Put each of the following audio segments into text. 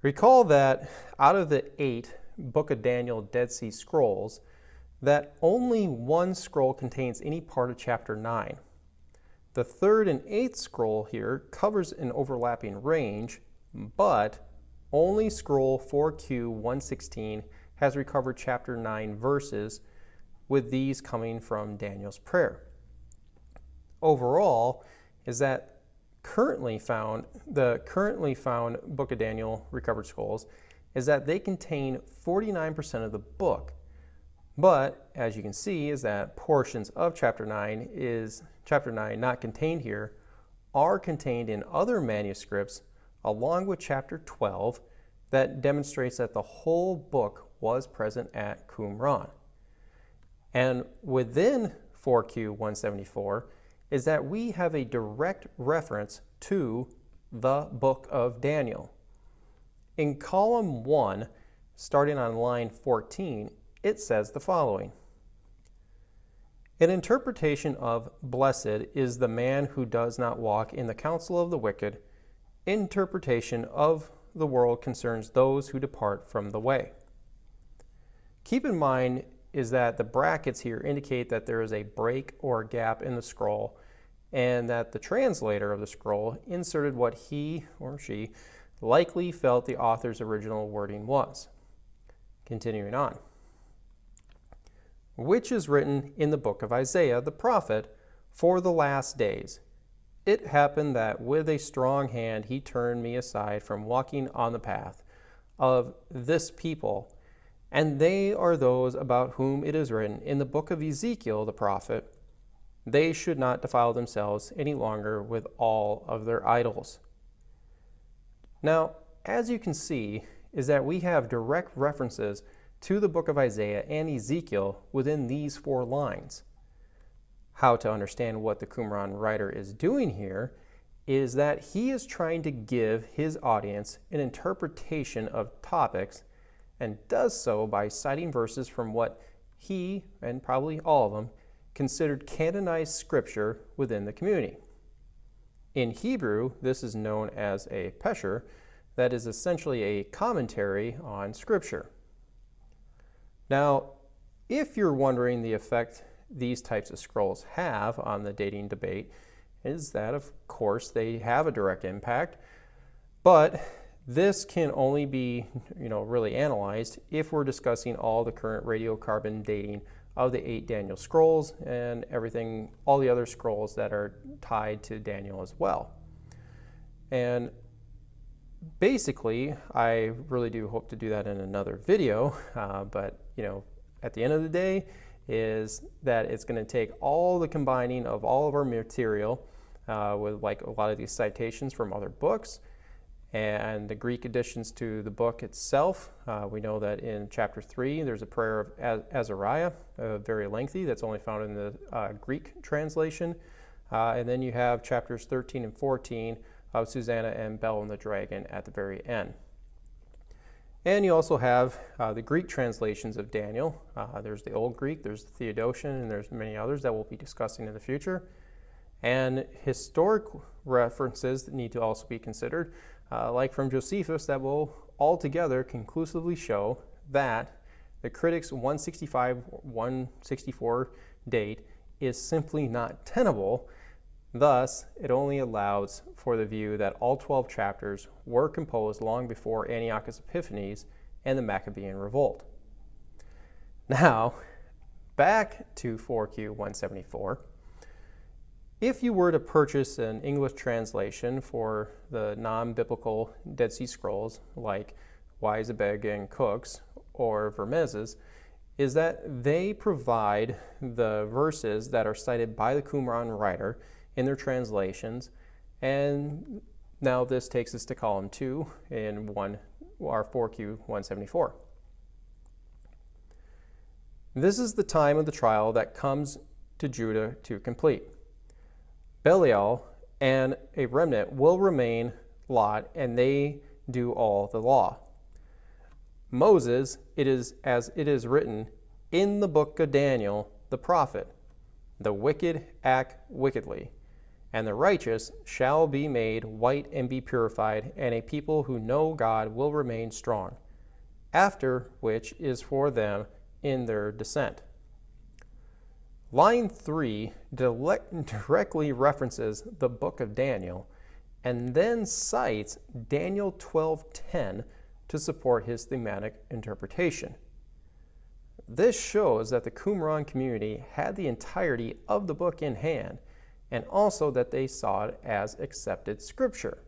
Recall that out of the 8 Book of Daniel Dead Sea Scrolls, that only one scroll contains any part of chapter 9. The 3rd and 8th scroll here covers an overlapping range, but only scroll 4Q116 has recovered chapter 9 verses, with these coming from Daniel's prayer. Overall, is that the currently found Book of Daniel recovered scrolls is that they contain 49% of the book. But as you can see, is that portions of chapter 9 not contained here are contained in other manuscripts along with chapter 12 that demonstrates that the whole book was present at Qumran. And within 4Q174 is that we have a direct reference to the book of Daniel. In column 1, starting on line 14, it says the following. An interpretation of blessed is the man who does not walk in the counsel of the wicked. Interpretation of the world concerns those who depart from the way. Keep in mind is that the brackets here indicate that there is a break or a gap in the scroll, and that the translator of the scroll inserted what he or she likely felt the author's original wording was. Continuing on. Which is written in the book of Isaiah the prophet for the last days. It happened that with a strong hand he turned me aside from walking on the path of this people, and they are those about whom it is written in the book of Ezekiel the prophet, they should not defile themselves any longer with all of their idols. Now, as you can see, is that we have direct references to the book of Isaiah and Ezekiel within these 4 lines. How to understand what the Qumran writer is doing here is that he is trying to give his audience an interpretation of topics, and does so by citing verses from what he, and probably all of them, considered canonized scripture within the community. In Hebrew, this is known as a pesher, that is essentially a commentary on scripture. Now, if you're wondering the effect these types of scrolls have on the dating debate, is that of course they have a direct impact, but this can only be really analyzed if we're discussing all the current radiocarbon dating of the 8 Daniel scrolls and everything, all the other scrolls that are tied to Daniel as well. And basically, I really do hope to do that in another video, but at the end of the day is that it's going to take all the combining of all of our material with like a lot of these citations from other books and the Greek additions to the book itself. We know that in chapter 3 there's a prayer of Azariah, very lengthy, that's only found in the Greek translation. And then you have chapters 13 and 14 of Susanna and Bel and the Dragon at the very end. And you also have the Greek translations of Daniel. There's the Old Greek, there's the Theodotion, and there's many others that we'll be discussing in the future. And historic references that need to also be considered, like from Josephus, that will altogether conclusively show that the critics' 165-164 date is simply not tenable. Thus, it only allows for the view that all 12 chapters were composed long before Antiochus Epiphanes and the Maccabean revolt. Now, back to 4Q174. If you were to purchase an English translation for the non-biblical Dead Sea Scrolls, like Weisebeg and Cook's or Vermez's, is that they provide the verses that are cited by the Qumran writer in their translations. And now this takes us to column 2 in our 4Q174. This is the time of the trial that comes to Judah to complete. Belial and a remnant will remain Lot, and they do all the law. Moses, it is as it is written in the book of Daniel the prophet, the wicked act wickedly, and the righteous shall be made white and be purified, and a people who know God will remain strong, after which is for them in their descent. Line 3 directly references the book of Daniel and then cites Daniel 12:10 to support his thematic interpretation. This shows that the Qumran community had the entirety of the book in hand, and also that they saw it as accepted scripture.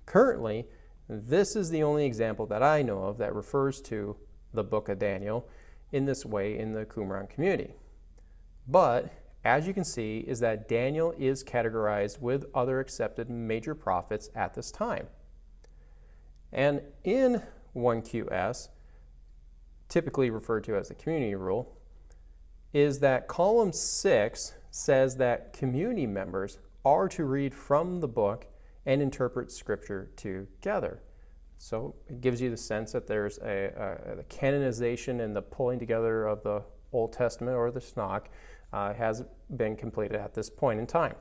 Currently, this is the only example that I know of that refers to the book of Daniel in this way in the Qumran community. But, as you can see, is that Daniel is categorized with other accepted major prophets at this time. And in 1QS, typically referred to as the community rule, is that column 6 says that community members are to read from the book and interpret scripture together. So it gives you the sense that there's a canonization and the pulling together of the Old Testament or the Tanakh has been completed at this point in time.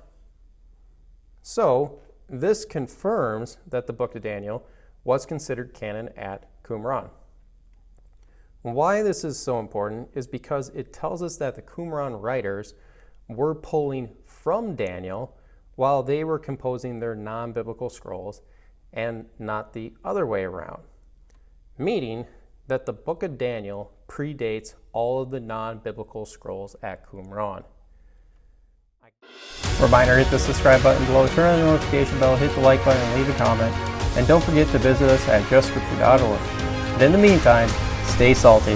So this confirms that the book of Daniel was considered canon at Qumran. Why this is so important is because it tells us that the Qumran writers were pulling from Daniel while they were composing their non-biblical scrolls and not the other way around, meaning that the book of Daniel predates all of the non-biblical scrolls at Qumran. Reminder, hit the subscribe button below, turn on the notification bell, hit the like button, and leave a comment. And don't forget to visit us at justscripture.org. And in the meantime, stay salty.